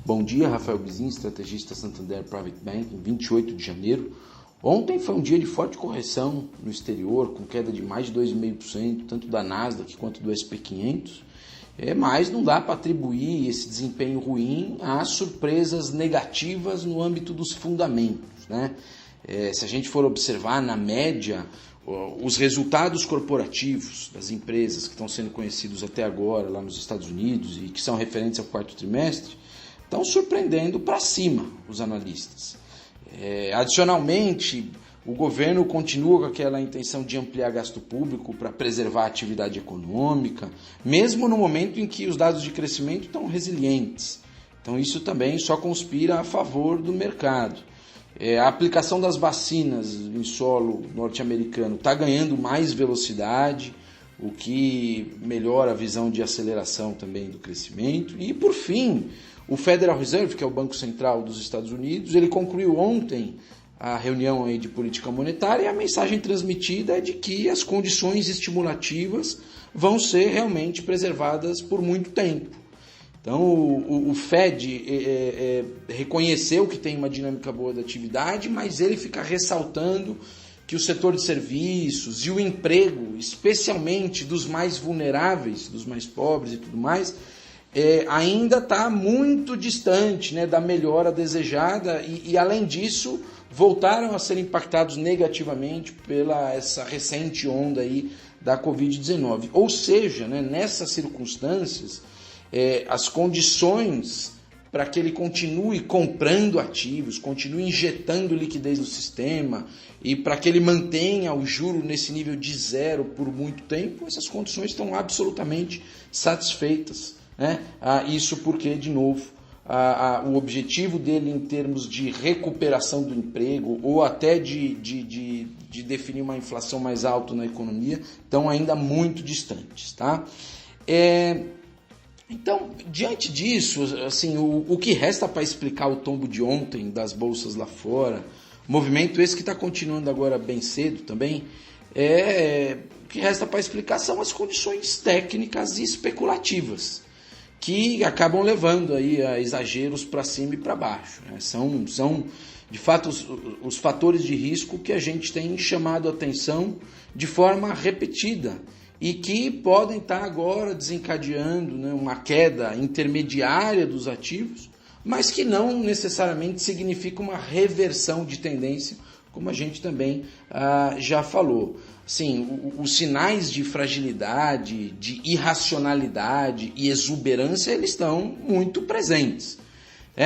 Bom dia, Rafael Bizin, estrategista Santander Private Banking, 28 de janeiro. Ontem foi um dia de forte correção no exterior, com queda de mais de 2,5%, tanto da Nasdaq quanto do S&P 500. Mas não dá para atribuir esse desempenho ruim a surpresas negativas no âmbito dos fundamentos, né? Se a gente for observar na média, os resultados corporativos das empresas que estão sendo conhecidos até agora lá nos Estados Unidos e que são referentes ao quarto trimestre, estão surpreendendo para cima os analistas. Adicionalmente, o governo continua com aquela intenção de ampliar gasto público para preservar a atividade econômica, mesmo no momento em que os dados de crescimento estão resilientes. Então isso também só conspira a favor do mercado. A aplicação das vacinas em solo norte-americano está ganhando mais velocidade, o que melhora a visão de aceleração também do crescimento. E, por fim, o Federal Reserve, que é o Banco Central dos Estados Unidos, ele concluiu ontem a reunião aí de política monetária e a mensagem transmitida é de que as condições estimulativas vão ser realmente preservadas por muito tempo. Então, o Fed reconheceu que tem uma dinâmica boa da atividade, mas ele fica ressaltando que o setor de serviços e o emprego, especialmente dos mais vulneráveis, dos mais pobres e tudo mais, ainda está muito distante, né, da melhora desejada e, além disso, voltaram a ser impactados negativamente pela essa recente onda aí da Covid-19. Ou seja, né, nessas circunstâncias, as condições para que ele continue comprando ativos, continue injetando liquidez no sistema e para que ele mantenha o juro nesse nível de zero por muito tempo, essas condições estão absolutamente satisfeitas, né? Isso porque, de novo, o objetivo dele em termos de recuperação do emprego ou até de definir uma inflação mais alta na economia estão ainda muito distantes, tá? Então, diante disso, assim, o que resta para explicar o tombo de ontem das bolsas lá fora, movimento esse que está continuando agora bem cedo também, o que resta para explicar são as condições técnicas e especulativas, que acabam levando aí a exageros para cima e para baixo, né? São, de fato, os fatores de risco que a gente tem chamado a atenção de forma repetida, e que podem estar agora desencadeando, né, uma queda intermediária dos ativos, mas que não necessariamente significa uma reversão de tendência, como a gente também já falou. Sim, os sinais de fragilidade, de irracionalidade e exuberância, eles estão muito presentes.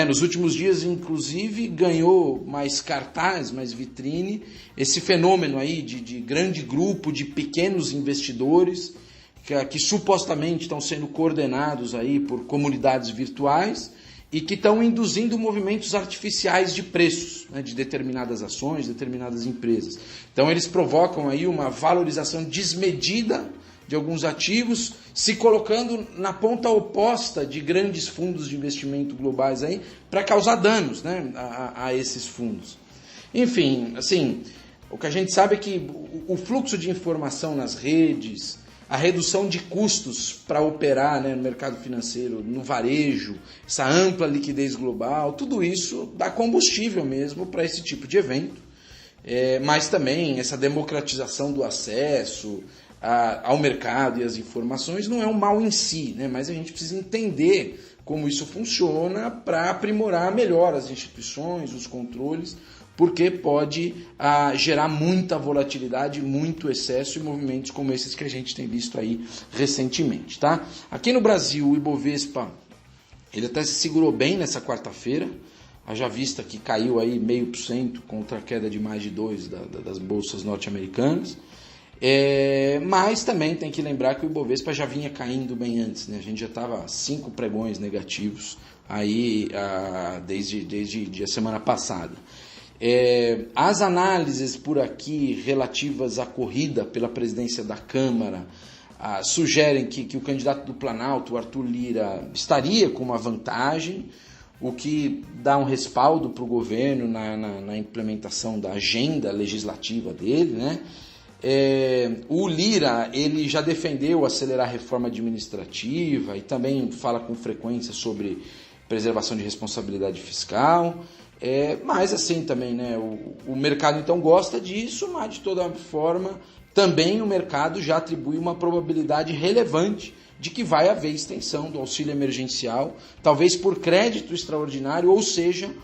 Nos últimos dias, inclusive, ganhou mais cartaz, mais vitrine, esse fenômeno aí de grande grupo de pequenos investidores que supostamente estão sendo coordenados aí por comunidades virtuais e que estão induzindo movimentos artificiais de preços, né, de determinadas ações, determinadas empresas. Então eles provocam aí uma valorização desmedida de alguns ativos, se colocando na ponta oposta de grandes fundos de investimento globais aí, para causar danos, né, a esses fundos. Enfim, assim, o que a gente sabe é que o fluxo de informação nas redes, a redução de custos para operar, né, no mercado financeiro, no varejo, essa ampla liquidez global, tudo isso dá combustível mesmo para esse tipo de evento, mas também essa democratização do acesso ao mercado e às informações não é um mal em si, né? Mas a gente precisa entender como isso funciona para aprimorar melhor as instituições, os controles, porque pode gerar muita volatilidade, muito excesso e movimentos como esses que a gente tem visto aí recentemente, tá? Aqui no Brasil, o Ibovespa, ele até se segurou bem nessa quarta-feira, haja vista que caiu aí 0,5% contra a queda de mais de 2% das bolsas norte-americanas. Mas também tem que lembrar que o Ibovespa já vinha caindo bem antes, né? A gente já estava 5 pregões negativos aí desde a semana passada. As análises por aqui relativas à corrida pela presidência da Câmara sugerem que o candidato do Planalto, o Arthur Lira, estaria com uma vantagem, o que dá um respaldo para o governo na implementação da agenda legislativa dele, né? O Lira, ele já defendeu acelerar a reforma administrativa e também fala com frequência sobre preservação de responsabilidade fiscal, mas assim também, né, o mercado então gosta disso, mas de toda forma também o mercado já atribui uma probabilidade relevante de que vai haver extensão do auxílio emergencial, talvez por crédito extraordinário, ou seja,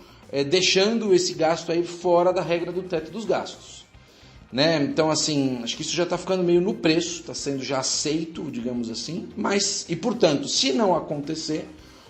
deixando esse gasto aí fora da regra do teto dos gastos. Né? Então, assim, acho que isso já está ficando meio no preço, está sendo já aceito, digamos assim, e portanto, se não acontecer,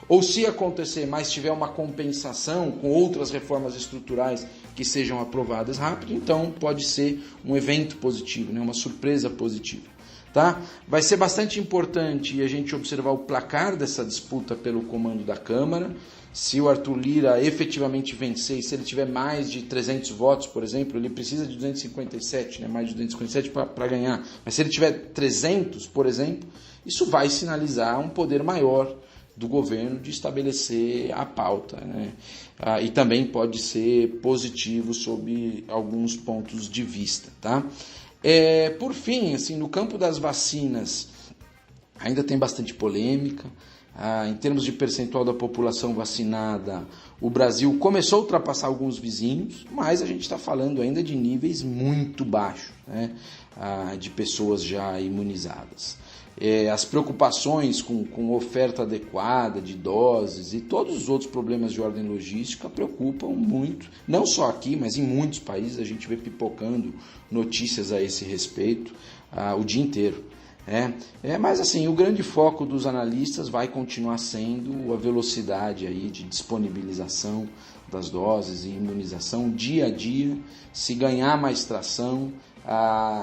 ou se acontecer, mas tiver uma compensação com outras reformas estruturais que sejam aprovadas rápido, então pode ser um evento positivo, né? Uma surpresa positiva. Tá? Vai ser bastante importante a gente observar o placar dessa disputa pelo comando da Câmara. Se o Arthur Lira efetivamente vencer, e se ele tiver mais de 300 votos, por exemplo, ele precisa de 257, né? Mais de 257 para ganhar. Mas se ele tiver 300, por exemplo, isso vai sinalizar um poder maior do governo de estabelecer a pauta, né? E também pode ser positivo sob alguns pontos de vista. Tá? Por fim, assim, no campo das vacinas, ainda tem bastante polêmica. Em termos de percentual da população vacinada, o Brasil começou a ultrapassar alguns vizinhos, mas a gente está falando ainda de níveis muito baixos, né, de pessoas já imunizadas. As preocupações com oferta adequada de doses e todos os outros problemas de ordem logística preocupam muito, não só aqui, mas em muitos países a gente vê pipocando notícias a esse respeito o dia inteiro. Mas assim, o grande foco dos analistas vai continuar sendo a velocidade aí de disponibilização das doses e imunização dia a dia. Se ganhar mais tração,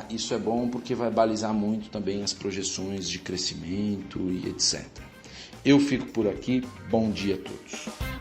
isso é bom porque vai balizar muito também as projeções de crescimento e etc. Eu fico por aqui, bom dia a todos.